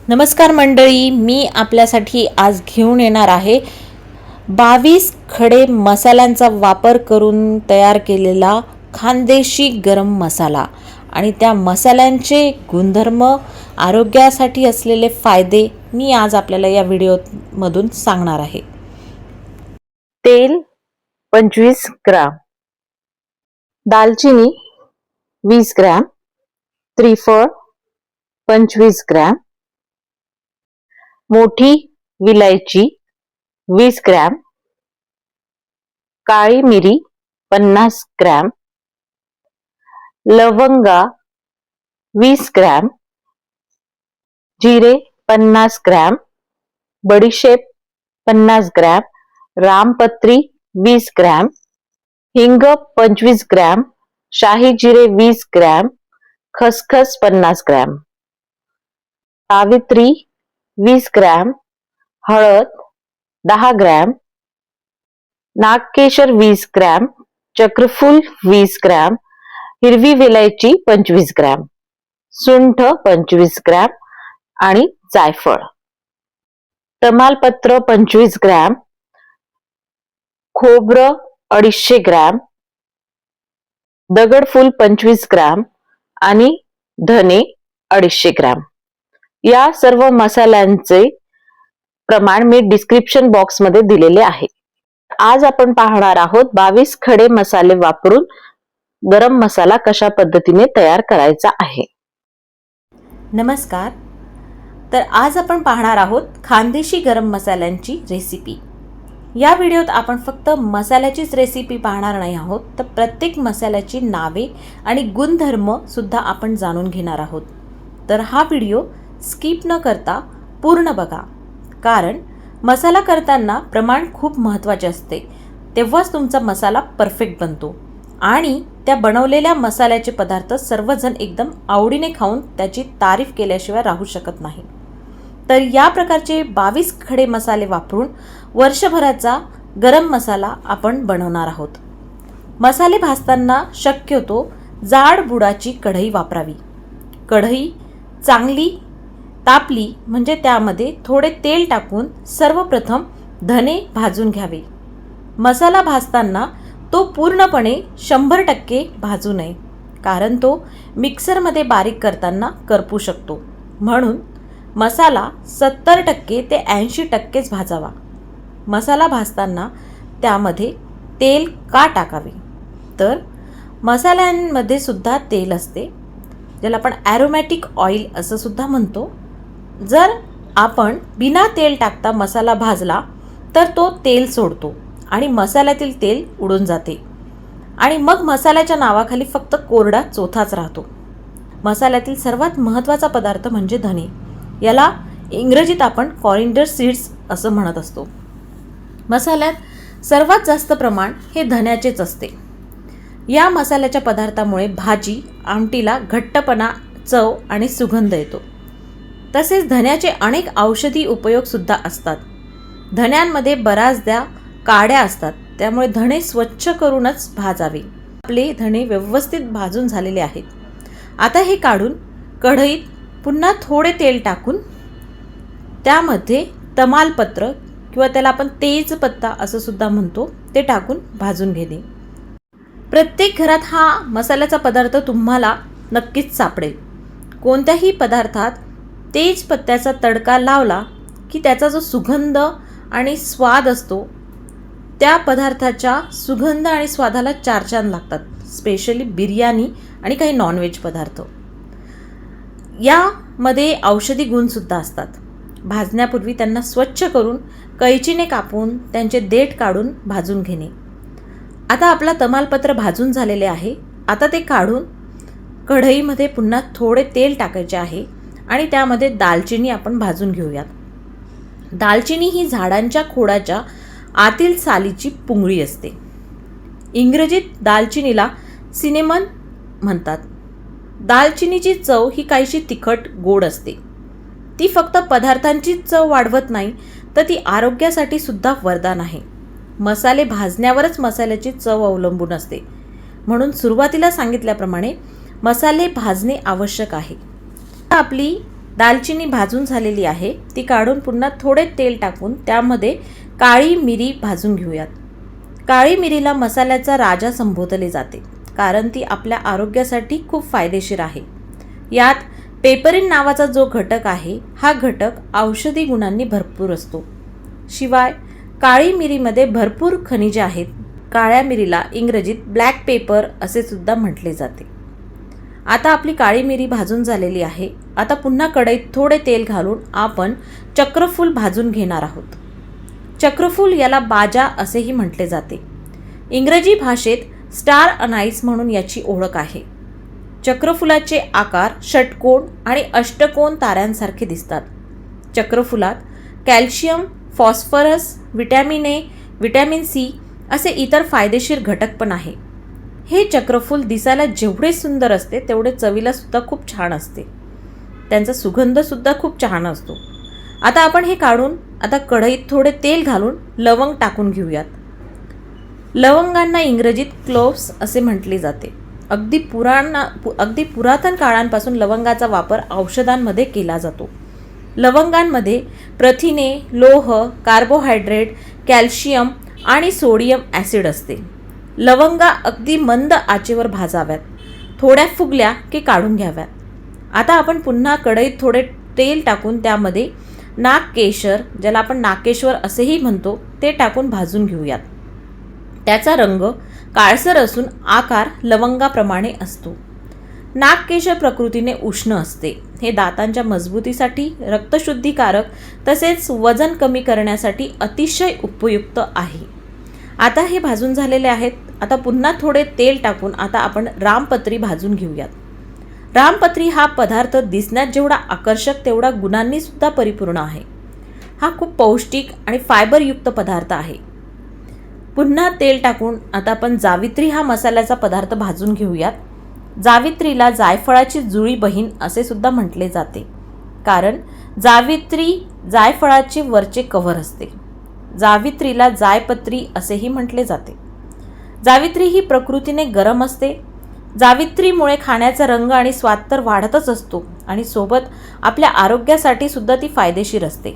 नमस्कार मंडळी, मी आपल्यासाठी आज घेऊन येणार आहे 22 खडे मसाल्यांचा वापर करून तयार केलेला खानदेशी गरम मसाला आणि त्या मसाल्यांचे गुणधर्म, आरोग्यासाठी असलेले फायदे मी आज आपल्याला या व्हिडिओमधून सांगणार आहे. तेल 25 ग्राम, दालचिनी 20 ग्राम, त्रिफळ 25 ग्राम, मोठी विलायची 20 ग्राम, काळी मिरी 50 ग्राम, लवंगा 20 ग्राम, जिरे 50 ग्राम, बडीशेप 50 ग्राम, रामपत्री 20 ग्राम, हिंग 25 ग्राम, शाही जिरे 20 ग्राम, खसखस 50 ग्राम, सावित्री 20 ग्राम, हळद 10 ग्राम, नागकेशर 20 ग्राम, चक्रफूल 20 ग्राम, हिरवी वेलायची 25 ग्राम, सुंठ 25 ग्राम आणि जायफळ, तमालपत्र 25 ग्राम, खोबरं 250 ग्राम, दगडफूल 25 ग्राम आणि धने 250 ग्राम. या सर्व मसाल्यांचे प्रमाण मी डिस्क्रिप्शन बॉक्स मध्ये दिलेले आहे. आज आपण पाहणार आहोत 22 खडे मसाले वापरून गरम मसाला कशा पद्धतीने तयार करायचा आहे. नमस्कार. तर आज आपण पाहणार आहोत खानदेशी गरम मसाल्यांची रेसिपी. या व्हिडिओत आपण फक्त मसाल्याचीच रेसिपी पाहणार नाही आहोत, तर प्रत्येक मसाल्याची नावे आणि गुणधर्म सुद्धा आपण जाणून घेणार आहोत. तर हा व्हिडिओ स्किप न करता पूर्ण बघा, कारण मसाला करताना प्रमाण खूप महत्त्वाचे असते. तेव्हाच तुमचा मसाला परफेक्ट बनतो आणि त्या बनवलेल्या मसाल्याचे पदार्थ सर्वजण एकदम आवडीने खाऊन त्याची तारीफ केल्याशिवाय राहू शकत नाही. तर या प्रकारचे 22 खडे मसाले वापरून वर्षभराचा गरम मसाला आपण बनवणार आहोत. मसाले भाजताना शक्यतो जाड बुडाची कढई वापरावी. कढई चांगली तापली म्हणजे त्यामध्ये थोडे तेल टाकून सर्वप्रथम धने भाजून घ्यावे. मसाला भाजताना तो पूर्णपणे 100% भाजू नये, कारण तो मिक्सरमध्ये बारीक करताना करपू शकतो. म्हणून मसाला 70% ते 80%च भाजावा. मसाला भाजताना त्यामध्ये तेल का टाकावे, तर मसाल्यांमध्ये सुद्धा तेल असते, ज्याला आपण ॲरोमॅटिक ऑइल असं सुद्धा म्हणतो. जर आपण बिना तेल टाकता मसाला भाजला तर तो तेल सोडतो आणि मसाल्यातील तेल उडून जाते आणि मग मसाल्याच्या नावाखाली फक्त कोरडा चोथाच राहतो. मसाल्यातील सर्वात महत्त्वाचा पदार्थ म्हणजे धने. याला इंग्रजीत आपण कॉरिंडर सीड्स असं म्हणत असतो. मसाल्यात सर्वात जास्त प्रमाण हे धन्याचेच असते. या मसाल्याच्या पदार्थामुळे भाजी आमटीला घट्टपणा, चव आणि सुगंध येतो. तसेच धन्याचे अनेक औषधी उपयोगसुद्धा असतात. धन्यांमध्ये बऱ्याचदा काड्या असतात, त्यामुळे धणे स्वच्छ करूनच भाजावे. आपले धणे व्यवस्थित भाजून झालेले आहेत. आता हे काढून कढईत पुन्हा थोडे तेल टाकून त्यामध्ये तमालपत्र किंवा त्याला आपण तेजपत्ता असं सुद्धा म्हणतो, ते टाकून भाजून घेणे. प्रत्येक घरात हा मसाल्याचा पदार्थ तुम्हाला नक्कीच सापडेल. कोणत्याही पदार्थात तेजपत्त्याचा तडका लावला की त्याचा जो सुगंध आणि स्वाद असतो, त्या पदार्थाच्या सुगंध आणि स्वादाला चार चांद लागतात. स्पेशली बिर्याणी आणि काही नॉनव्हेज पदार्थ. यामध्ये औषधी गुणसुद्धा असतात. भाजण्यापूर्वी त्यांना स्वच्छ करून कैचीने कापून त्यांचे देठ काढून भाजून घेणे. आता आपला तमालपत्र भाजून झालेले आहे. आता ते काढून कढईमध्ये पुन्हा थोडे तेल टाकायचे आहे आणि त्यामध्ये दालचिनी आपण भाजून घेऊयात. दालचिनी ही झाडांच्या खोडाच्या आतील सालीची पुंगळी असते. इंग्रजीत दालचिनीला सिनेमन म्हणतात. दालचिनीची चव ही काहीशी तिखट गोड असते. ती फक्त पदार्थांची चव वाढवत नाही, तर ती आरोग्यासाठी सुद्धा वरदान आहे. मसाले भाजण्यावरच मसाल्याची चव अवलंबून असते. म्हणून सुरुवातीला सांगितल्याप्रमाणे मसाले भाजणे आवश्यक आहे. आपली दालचिनी भाजून झालेली आहे ती काढून पुन्हा थोडे तेल टाकून त्यामध्ये काळी मिरी भाजून घेऊयात. काळी मिरीला मसाल्याचा राजा संबोधले जाते कारण ती आपल्या आरोग्यासाठी खूप फायदेशीर आहे. यात पेपरिन नावाचा जो घटक आहे हा घटक औषधी गुणांनी भरपूर असतो. शिवाय काळी मिरीमध्ये भरपूर खनिजे आहेत. काळ्या मिरीला इंग्रजीत ब्लॅक पेपर असे सुद्धा म्हटले जाते. आता आपली काळी मिरी भाजून झालेली आहे. आता पुन्हा कढईत थोडे तेल घालून आपण चक्रफूल भाजून घेणार आहोत. चक्रफूल याला बाजा असेही म्हटले जाते. इंग्रजी भाषेत स्टार अनाईस म्हणून याची ओळख आहे. चक्रफुलाचे आकार षटकोन आणि अष्टकोन ताऱ्यांसारखे दिसतात. चक्रफुलात calcium, phosphorus, vitamin A, vitamin C असे इतर फायदेशीर घटक पण आहे. हे चक्रफूल दिसायला जेवढे सुंदर असते तेवढे चवीला सुद्धा खूप छान असते. त्यांचा सुगंध सुद्धा खूप छान असतो. आता आपण हे काढून आता कढईत थोडे तेल घालून लवंग टाकून घेऊयात. लवंगांना इंग्रजीत क्लोव्स असे म्हटले जाते. अगदी पुरातन काळांपासून लवंगाचा वापर औषधांमध्ये केला जातो. लवंगांमध्ये प्रथिने, लोह, कार्बोहायड्रेट, कॅल्शियम आणि सोडियम ॲसिड असते. लवंगा अगदी मंद आचेवर भाजाव्यात. थोड्या फुगल्या की काढून घ्याव्यात. आता आपण पुन्हा कढईत थोडे तेल टाकून त्यामध्ये नागकेशर, ज्याला आपण नागेश्वर असेही म्हणतो, ते टाकून भाजून घेऊयात. त्याचा रंग काळसर असून आकार लवंगाप्रमाणे असतो. नागकेशर प्रकृतीने उष्ण असते. हे दातांच्या मजबूतीसाठी, रक्तशुद्धीकारक तसेच वजन कमी करण्यासाठी अतिशय उपयुक्त आहे. आता हे भाजून झालेले आहेत. आता पुन्हा थोडे तेल टाकून आता आपण रामपत्री भाजून घेऊयात. रामपत्री हा पदार्थ दिसण्यात जेवढा आकर्षक तेवढा गुणांनी सुद्धा परिपूर्ण आहे. हा खूप पौष्टिक आणि फायबरयुक्त पदार्थ आहे. पुन्हा तेल टाकून आता आपण जावित्री हा मसाल्याचा पदार्थ भाजून घेऊयात. जावित्रीला जायफळाची जुळी बहीण असे सुद्धा म्हटले जाते कारण जावित्री जायफळाचे वरचे कव्हर असते. जावित्रीला जायपत्री असेही म्हटले जाते. जावित्री ही प्रकृतीने गरम असते. जावित्रीमुळे खाण्याचा रंग आणि स्वाद तर वाढतच असतो आणि सोबत आपल्या आरोग्यासाठी सुद्धा ती फायदेशीर असते.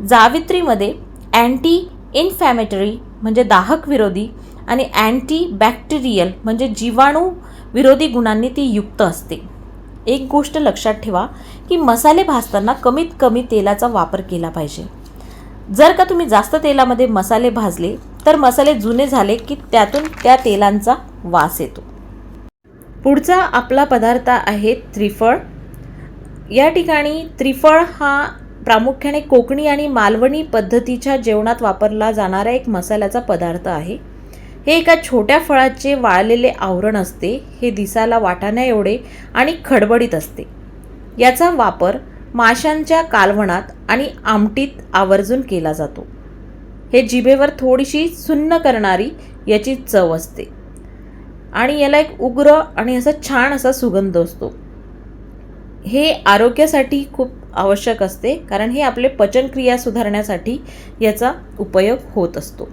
जावित्रीमध्ये अँटी इन्फ्लॅमेटरी म्हणजे दाहक विरोधी आणि अँटी बॅक्टेरियल म्हणजे जीवाणू विरोधी गुणांनी ती युक्त असते. एक गोष्ट लक्षात ठेवा की मसाले भाजताना कमीत कमी तेलाचा वापर केला पाहिजे. जर का तुम्ही जास्त तेलामध्ये मसाले भाजले तर मसाले जुने झाले की त्यातून त्या तेलांचा वास येतो. पुढचा आपला पदार्थ आहे त्रिफळ. या ठिकाणी त्रिफळ हा प्रामुख्याने कोकणी आणि मालवणी पद्धतीच्या जेवणात वापरला जाणारा एक मसाल्याचा पदार्थ आहे. हे एका छोट्या फळाचे वाळलेले आवरण असते. हे दिसायला वाटाण्या एवढे आणि खडबडीत असते. याचा वापर माशांच्या कालवणात आणि आमटीत आवर्जून केला जातो. हे जिभेवर थोडीशी सुन्न करणारी याची चव असते आणि याला एक उग्र आणि असा छान असा सुगंध असतो. हे आरोग्यासाठी खूप आवश्यक असते कारण हे आपले पचनक्रिया सुधारण्यासाठी याचा उपयोग होत असतो.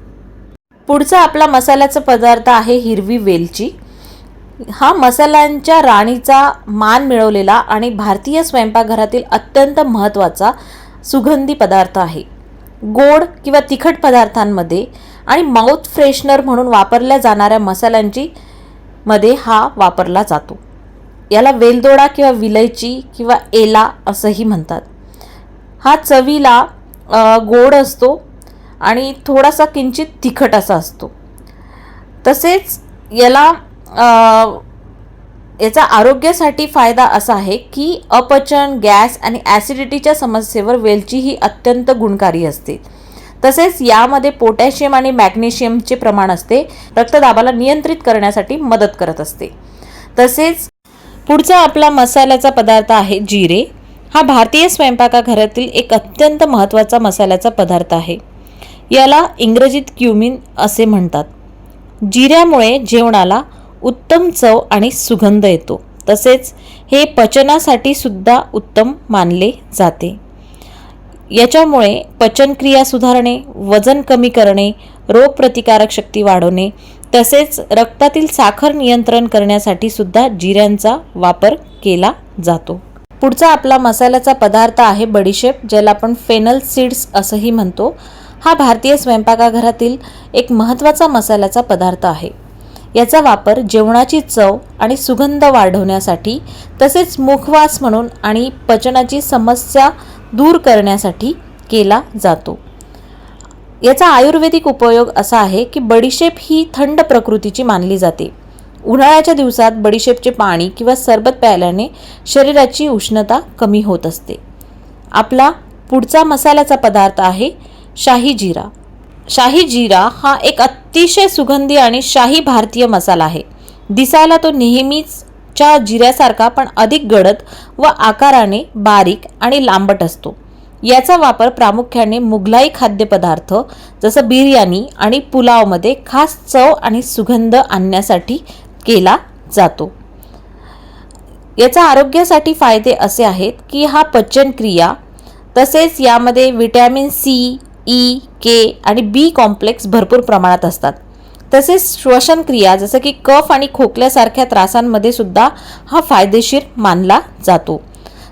पुढचा आपला मसाल्याचा पदार्थ आहे हिरवी वेलची. हा मसाल्यांच्या राणीचा मान मिळवलेला आणि भारतीय स्वयंपाकघरातील अत्यंत महत्त्वाचा सुगंधी पदार्थ आहे. गोड किंवा तिखट पदार्थांमध्ये आणि माउथ फ्रेशनर म्हणून वापरल्या जाणाऱ्या मसाल्यांची मध्ये हा वापरला जातो. याला वेलदोडा किंवा विलायची किंवा एला असंही म्हणतात. हा चवीला गोड असतो आणि थोडासा किंचित तिखट असा असतो. तसेच याचा आरोग्यासाठी फायदा असा आहे की अपचन, गॅस आणि ॲसिडिटीच्या समस्येवर वेलची ही अत्यंत गुणकारी असते. तसेच यामध्ये पोटॅशियम आणि मॅग्नेशियमचे प्रमाण असते. रक्तदाबाला नियंत्रित करण्यासाठी मदत करत असते. तसेच पुढचा आपला मसाल्याचा पदार्थ आहे जिरे. हा भारतीय स्वयंपाकघरातील एक अत्यंत महत्त्वाचा मसाल्याचा पदार्थ आहे. याला इंग्रजीत क्युमिन असे म्हणतात. जिऱ्यामुळे जेवणाला उत्तम चव आणि सुगंध येतो. तसेच हे पचनासाठी सुद्धा उत्तम मानले जाते. याच्यामुळे पचनक्रिया सुधारणे, वजन कमी करणे, रोगप्रतिकारक शक्ती वाढवणे तसेच रक्तातील साखर नियंत्रण करण्यासाठी सुद्धा जिऱ्यांचा वापर केला जातो. पुढचा आपला मसाल्याचा पदार्थ आहे बडीशेप, ज्याला आपण फेनल सीड्स असंही म्हणतो. हा भारतीय स्वयंपाकघरातील एक महत्त्वाचा मसाल्याचा पदार्थ आहे. याचा वापर जेवणाची चव आणि सुगंध वाढवण्यासाठी, तसेच मुखवास म्हणून आणि पचनाची समस्या दूर करण्यासाठी केला जातो. याचा आयुर्वेदिक उपयोग असा आहे की बडीशेप ही थंड प्रकृतीची मानली जाते. उन्हाळ्याच्या दिवसात बडीशेपचे पाणी किंवा सरबत प्यायल्याने शरीराची उष्णता कमी होत असते. आपला पुढचा मसाल्याचा पदार्थ आहे शाही जिरा. शाही जिरा हा एक अतिशय सुगंधी आणि शाही भारतीय मसाला आहे. दिसायला तो नेहमीच्या जिऱ्यासारखा पण अधिक गडद व आकाराने बारीक आणि लांबट असतो. याचा वापर प्रामुख्याने मुघलाई खाद्यपदार्थ जसं बिर्याणी आणि पुलावमध्ये खास चव आणि सुगंध आणण्यासाठी केला जातो. याचा आरोग्यासाठी फायदे असे आहेत की हा पचनक्रिया, तसेच यामध्ये विटॅमिन सी, ई, के आणि बी कॉम्प्लेक्स भरपूर प्रमाणात असतात. तसेच श्वसनक्रिया जसं की कफ आणि खोकल्यासारख्या त्रासांमध्ये सुद्धा हा फायदेशीर मानला जातो.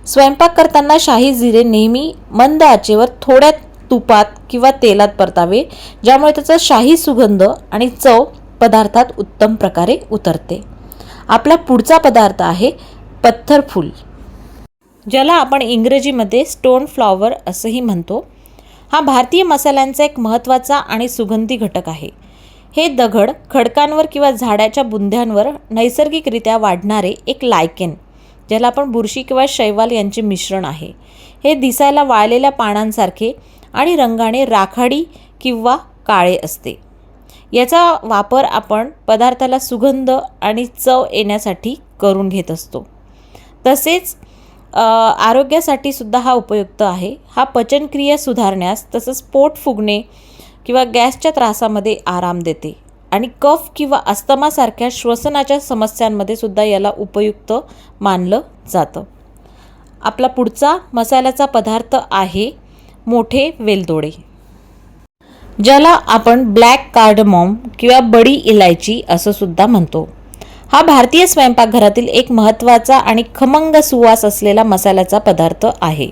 स्वयंपाक करताना शाही जिरे नेहमी मंद आचेवर थोड्या तुपात किंवा तेलात परतावे, ज्यामुळे त्याचा शाही सुगंध आणि चव पदार्थात उत्तम प्रकारे उतरते. आपला पुढचा पदार्थ आहे पत्थर फूल, ज्याला आपण इंग्रजीमध्ये स्टोन फ्लॉवर असंही म्हणतो. हा भारतीय मसाल्यांचा एक महत्त्वाचा आणि सुगंधी घटक आहे. हे दगड खडकांवर किंवा झाडाच्या बुंध्यांवर नैसर्गिकरित्या वाढणारे एक लायकेन, ज्याला आपण बुरशी किंवा शैवाल यांचे मिश्रण आहे. हे दिसायला वाळलेल्या पानांसारखे आणि रंगाने राखाडी किंवा काळे असते. याचा वापर आपण पदार्थाला सुगंध आणि चव येण्यासाठी करून घेत असतो. तसेच आरोग्यासाठी सुद्धा हा उपयुक्त आहे. हा पचनक्रिया सुधारण्यास, तसंच पोट फुगणे किंवा गॅसच्या त्रासामध्ये आराम देते आणि कफ किंवा अस्थमासारख्या श्वसनाच्या समस्यांमध्ये सुद्धा याला उपयुक्त मानलं जातं. आपला पुढचा मसाल्याचा पदार्थ आहे मोठे वेलदोडे, ज्याला आपण ब्लॅक कार्डमॉम किंवा बडी इलायची असं सुद्धा म्हणतो. हा भारतीय स्वयंपाकघरातील एक महत्त्वाचा आणि खमंग सुवास असलेला मसाल्याचा पदार्थ आहे.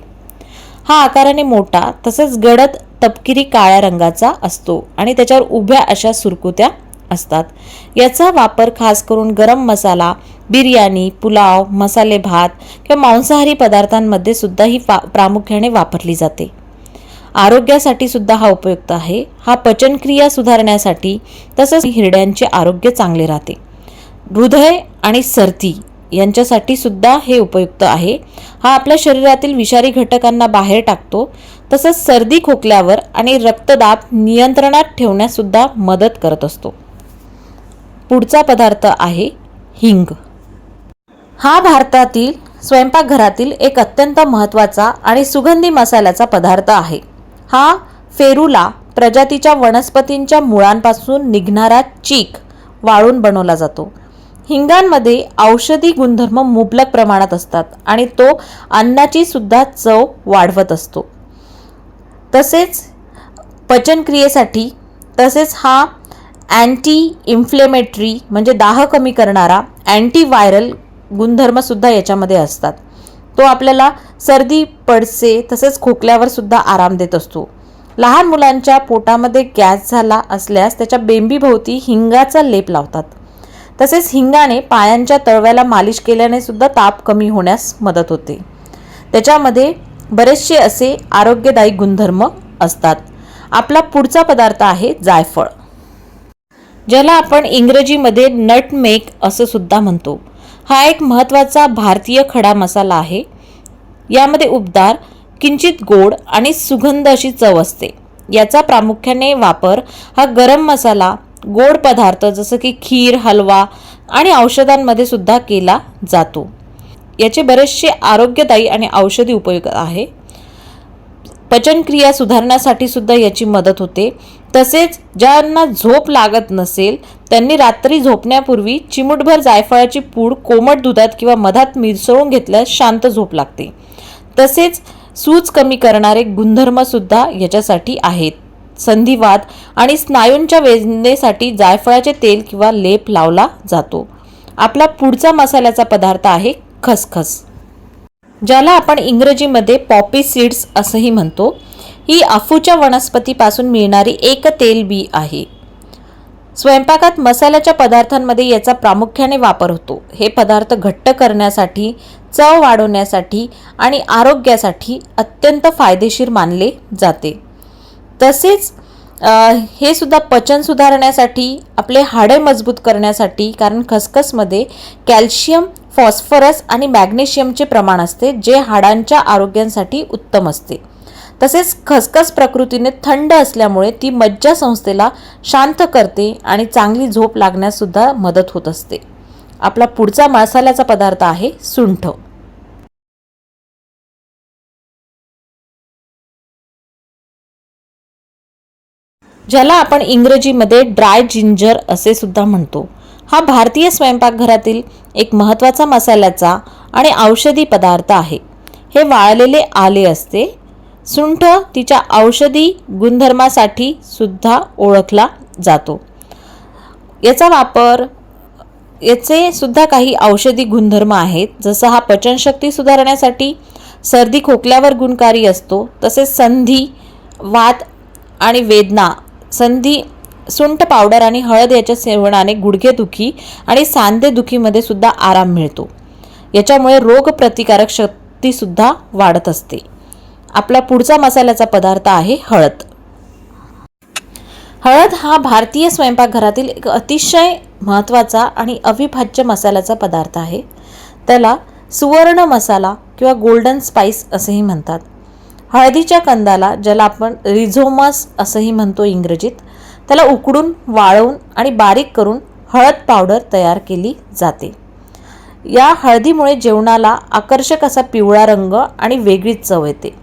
हा आकाराने मोठा, तसंच गडद तपकिरी काळ्या रंगाचा असतो आणि त्याच्यावर उभ्या अशा सुरकुत्या असतात. याचा वापर खास करून गरम मसाला, बिर्याणी, पुलाव, मसाले भात किंवा मांसाहारी पदार्थांमध्ये सुद्धा ही प्रामुख्याने वापरली जाते. आरोग्यासाठी सुद्धा हा उपयुक्त आहे. हा पचनक्रिया सुधारण्यासाठी, तसंच हिरड्यांचे आरोग्य चांगले राहते. हृदय आणि सर्दी यांच्यासाठी सुद्धा हे उपयुक्त आहे. हा आपल्या शरीरातील विषारी घटकांना बाहेर टाकतो, तसंच सर्दी खोकल्यावर आणि रक्तदाब नियंत्रणात ठेवण्यास सुद्धा मदत करत असतो. पुढचा पदार्थ आहे हिंग. हा भारतातील स्वयंपाकघरातील एक अत्यंत महत्त्वाचा आणि सुगंधी मसाल्याचा पदार्थ आहे. हा फेरुला प्रजातीच्या वनस्पतींच्या मुळांपासून निघणारा चीक वाळून बनवला जातो. हिंगांमध्ये औषधी गुणधर्म मुबलक प्रमाणात असतात आणि तो अन्नाची सुद्धा चव वाढवत असतो. तसेच पचनक्रियेसाठी, तसेच हा अँटी इन्फ्लेमेटरी म्हणजे दाह कमी करणारा, अँटीव्हायरल गुणधर्मसुद्धा याच्यामध्ये असतात. तो आपल्याला सर्दी, पडसे तसेच खोकल्यावर सुद्धा आराम देत असतो. लहान मुलांच्या पोटामध्ये गॅस झाला असल्यास त्याच्या बेंबीभोवती हिंगाचा लेप लावतात. तसेच हिंगाने पायांच्या तळव्याला मालिश केल्याने सुद्धा ताप कमी होण्यास मदत होते. त्याच्यामध्ये बरेचसे असे आरोग्यदायी गुणधर्म असतात. आपला पुढचा पदार्थ आहे जायफळ, ज्याला आपण इंग्रजीमध्ये नटमेग असं सुद्धा म्हणतो. हा एक महत्त्वाचा भारतीय खडा मसाला आहे. यामध्ये उबदार, किंचित गोड आणि सुगंध अशी चव असते. याचा प्रामुख्याने वापर हा गरम मसाला, गोड पदार्थ जसं की खीर, हलवा आणि औषधांमध्ये सुद्धा केला जातो. याचे बरेचसे आरोग्यदायी आणि औषधी उपयोग आहे. पचनक्रिया सुधारण्यासाठी सुद्धा याची मदत होते. तसेच ज्यांना झोप लागत नसेल त्यांनी रात्री झोपण्यापूर्वी चिमूटभर जायफळाची पूड कोमट दुधात किंवा मधात मिसळून घेतल्यास शांत झोप लागते. तसेच सूज कमी करणारे गुणधर्म सुद्धा याच्यासाठी आहेत. संधिवात आणि स्नायूंच्या वेदनेसाठी जायफळाचे तेल किंवा लेप लावला जातो. आपला पुढचा मसाल्याचा पदार्थ आहे खसखस. ज्याला आपण इंग्रजीमध्ये पॉपी सीड्स असंही म्हणतो. ही अफूच्या वनस्पतीपासून मिळणारी एक तेलबी आहे. स्वयंपाकात मसाल्याच्या पदार्थांमध्ये याचा प्रामुख्याने वापर होतो. हे पदार्थ घट्ट करण्यासाठी, चव वाढवण्यासाठी आणि आरोग्यासाठी अत्यंत फायदेशीर मानले जाते. तसेच हे सुद्धा पचन सुधारण्यासाठी, आपले हाडे मजबूत करण्यासाठी, कारण खसखसमध्ये कॅल्शियम, फॉस्फरस आणि मॅग्नेशियमचे प्रमाण असते, जे हाडांच्या आरोग्यासाठी उत्तम असते. तसेच खसखस प्रकृतीने थंड असल्यामुळे ती मज्जासंस्थेला शांत करते आणि चांगली झोप लागण्यास सुद्धा मदत होत असते. आपला पुढचा मसाल्याचा पदार्थ आहे सुंठ. ज्याला आपण इंग्रजीमध्ये ड्राय जिंजर असे सुद्धा म्हणतो. हा भारतीय स्वयंपाकघरातील एक महत्त्वाचा मसाल्याचा आणि औषधी पदार्थ आहे. हे वाळलेले आले असते. सुंठ तिच्या औषधी गुणधर्मासाठी सुद्धा ओळखला जातो. याचे सुद्धा काही औषधी गुणधर्म आहेत. जसं हा पचनशक्ती सुधारण्यासाठी, सर्दी खोकल्यावर गुणकारी असतो. तसेच संधी, वात आणि वेदना, सुंठ पावडर आणि हळद याच्या सेवनाने गुडघेदुखी आणि सांधेदुखीमध्ये सुद्धा आराम मिळतो. याच्यामुळे रोगप्रतिकारक शक्ती सुद्धा वाढत असते. आपला पुढचा मसाल्याचा पदार्थ आहे हळद. हळद हा भारतीय स्वयंपाकघरातील एक अतिशय महत्त्वाचा आणि अविभाज्य मसाल्याचा पदार्थ आहे. त्याला सुवर्ण मसाला किंवा गोल्डन स्पाइस असेही म्हणतात. हळदीच्या कंदाला, ज्याला आपण रिझोमस असंही म्हणतो इंग्रजीत, त्याला उकडून, वाळवून आणि बारीक करून हळद पावडर तयार केली जाते. या हळदीमुळे जेवणाला आकर्षक असा पिवळा रंग आणि वेगळीच चव येते.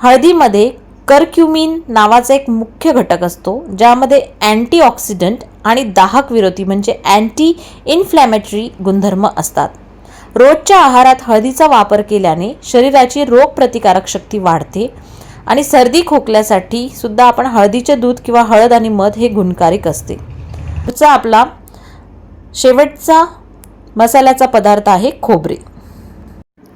हळदीमध्ये कर्क्युमिन नावाचा एक मुख्य घटक असतो, ज्यामध्ये अँटीऑक्सिडंट आणि दाहक विरोधी म्हणजे अँटी इन्फ्लॅमेटरी गुणधर्म असतात. रोजच्या आहारात हळदीचा वापर केल्याने शरीराची रोगप्रतिकारक शक्ती वाढते आणि सर्दी खोकल्यासाठी सुद्धा आपण हळदीचे दूध किंवा हळद आणि मध हे गुणकारिक असते. पुढचा आपला शेवटचा मसाल्याचा पदार्थ आहे खोबरे.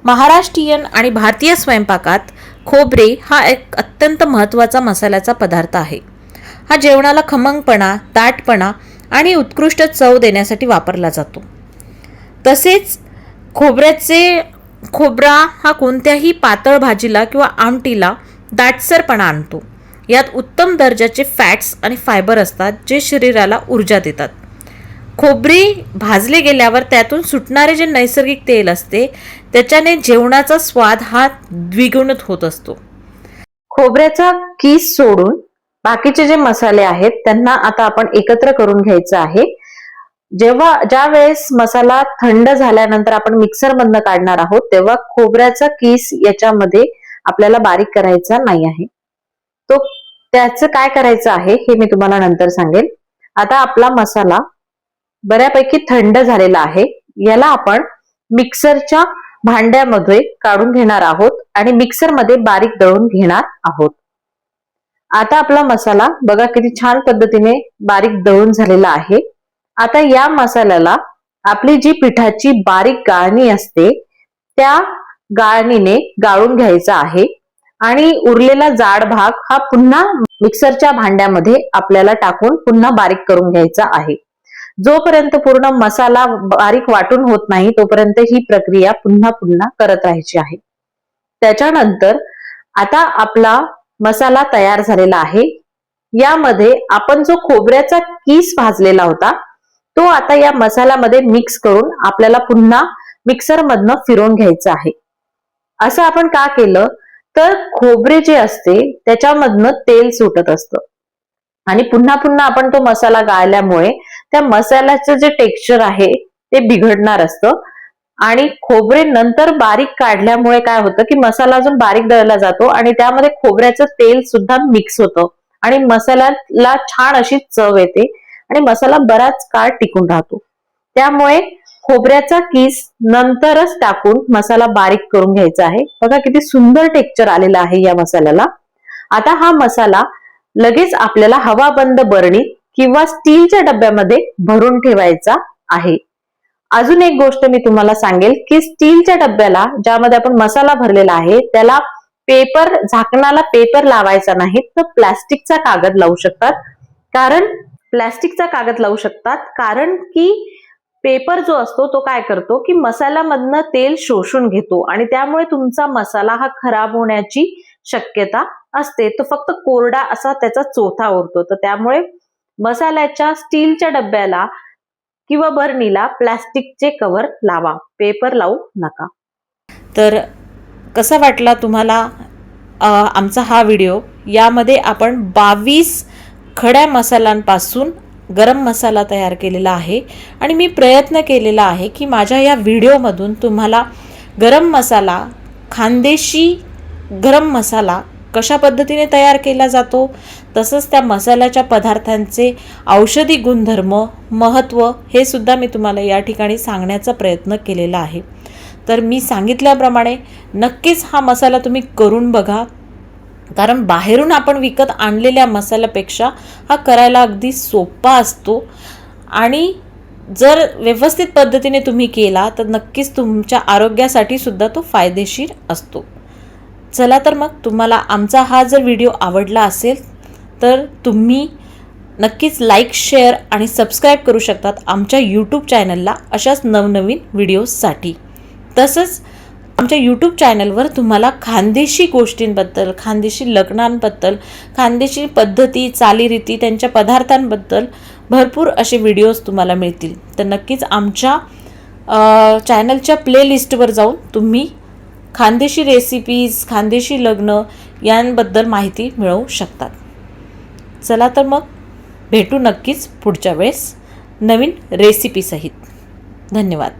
महाराष्ट्रीयन आणि भारतीय स्वयंपाकात खोबरे हा एक अत्यंत महत्त्वाचा मसाल्याचा पदार्थ आहे. हा जेवणाला खमंगपणा, दाटपणा आणि उत्कृष्ट चव देण्यासाठी वापरला जातो. तसेच खोबरा हा कोणत्याही पातळ भाजीला किंवा आमटीला दाटसरपणा आणतो. यात उत्तम दर्जाचे फॅट्स आणि फायबर असतात, जे शरीराला ऊर्जा देतात. खोबरे भाजले गेल्यावर त्यातून सुटणारे जे नैसर्गिक तेल असते, त्याच्याने जेवणाचा स्वाद हा द्विगुणित होत असतो. खोबऱ्याचा कीस सोडून बाकीचे जे मसाले आहेत त्यांना आता आपण एकत्र करून घ्यायचं आहे. ज्या वेळेस मसाला थंड झाल्यानंतर आपण मिक्सर मधनं काढणार आहोत, तेव्हा खोबऱ्याचा कीस याच्यामध्ये आपल्याला बारीक करायचा नाही आहे. त्याचं काय करायचं आहे हे मी तुम्हाला नंतर सांगेल. आता आपला मसाला बऱ्यापैकी थंड झालेला आहे. याला आपण मिक्सरच्या भांड्यामध्ये काढून घेणार आहोत आणि मिक्सरमध्ये बारीक दळून घेणार आहोत. आता आपला मसाला बघा किती छान पद्धतीने बारीक दळून झालेला आहे. आता या मसाल्याला आपली जी पिठाची बारीक गाळणी असते, त्या गाळणीने गाळून घ्यायचा आहे आणि उरलेला जाड भाग हा पुन्हा मिक्सरच्या भांड्यामध्ये आपल्याला टाकून पुन्हा बारीक करून घ्यायचा आहे. जोपर्यंत पूर्ण मसाला बारीक वाटून होत नाही, तोपर्यंत ही प्रक्रिया पुन्हा पुन्हा करत राहायची आहे. त्याच्यानंतर आता आपला मसाला तयार झालेला आहे. यामध्ये आपण जो खोबऱ्याचा कीस भाजलेला होता, तो आता या मसाल्यामध्ये मिक्स करून आपल्याला पुन्हा मिक्सर मधनं फिरवून घ्यायचं आहे. असं आपण का केलं तर खोबरे जे असते त्याच्यामधनं तेल सुटत असतं आणि पुन्हा पुन्हा आपण तो मसाला गाळल्यामुळे त्या मसाल्याचं जे टेक्स्चर आहे ते बिघडणार असतं आणि खोबरे नंतर बारीक काढल्यामुळे काय होतं की मसाला अजून बारीक दळला जातो आणि त्यामध्ये खोबऱ्याचं तेल सुद्धा मिक्स होतं आणि मसाल्याला छान अशी चव येते आणि मसाला बराच काळ टिकून राहतो. त्यामुळे खोबऱ्याचा कीस नंतरच टाकून मसाला बारीक करून घ्यायचा आहे. बघा किती सुंदर टेक्स्चर आलेलं आहे या मसाल्याला. आता हा मसाला लगेच आपल्याला हवाबंद बरणी किंवा स्टीलच्या डब्यामध्ये भरून ठेवायचा आहे. अजून एक गोष्ट मी तुम्हाला सांगेल की स्टीलच्या डब्याला ज्यामध्ये आपण मसाला भरलेला आहे त्याला पेपर, झाकणाला पेपर लावायचा नाही, तर प्लास्टिकचा कागद लावू शकतात. कारण की पेपर जो असतो तो काय करतो की मसाल्यामधनं तेल शोषून घेतो आणि त्यामुळे तुमचा मसाला हा खराब होण्याची शक्यता असते. तो फक्त कोरडा असा त्याचा चोथा उरतो. तर त्यामुळे मसाल्याच्या स्टीलच्या डब्याला किंवा बरणीला प्लास्टिकचे कव्हर लावा, पेपर लावू नका. तर कसा वाटला तुम्हाला आमचा हा व्हिडिओ? यामध्ये आपण 22 खड्या मसाल्यांपासून गरम मसाला तयार केलेला आहे आणि मी प्रयत्न केलेला आहे की माझ्या या व्हिडिओमधून तुम्हाला गरम मसाला, खानदेशी गरम मसाला कशा पद्धतीने तयार केला जातो, तसंच त्या मसाल्याच्या पदार्थांचे औषधी गुणधर्म, महत्त्व हे सुद्धा मी तुम्हाला या ठिकाणी सांगण्याचा प्रयत्न केलेला आहे. तर मी सांगितल्याप्रमाणे नक्कीच हा मसाला तुम्ही करून बघा, कारण बाहेरून आपण विकत आणलेल्या मसाल्यापेक्षा हा करायला अगदी सोपा असतो आणि जर व्यवस्थित पद्धतीने तुम्ही केला तर नक्कीच तुमच्या आरोग्यासाठी सुद्धा तो फायदेशीर असतो. चला तर मग तुम्हाला आमचा हा जर व्हिडिओ आवडला असेल तर तुम्ही नक्कीच लाईक, शेअर आणि सबस्क्राईब करू शकतात आमच्या यूट्यूब चॅनलला अशाच नवनवीन व्हिडिओजसाठी. तसंच आमच्या यूट्यूब चॅनलवर तुम्हाला खानदेशी गोष्टींबद्दल, खानदेशी लग्नांबद्दल, खानदेशी पद्धती, चालीरीती, त्यांच्या पदार्थांबद्दल भरपूर असे व्हिडिओज तुम्हाला मिळतील. तर नक्कीच आमच्या चॅनलच्या प्लेलिस्टवर जाऊन तुम्ही खानदेशी रेसिपीज, खानदेशी लग्न यांबद्दल माहिती मिळवू शकतात. चला तर मग भेटू नक्कीच पुढच्या वेळेस नवीन रेसिपीसहित. धन्यवाद.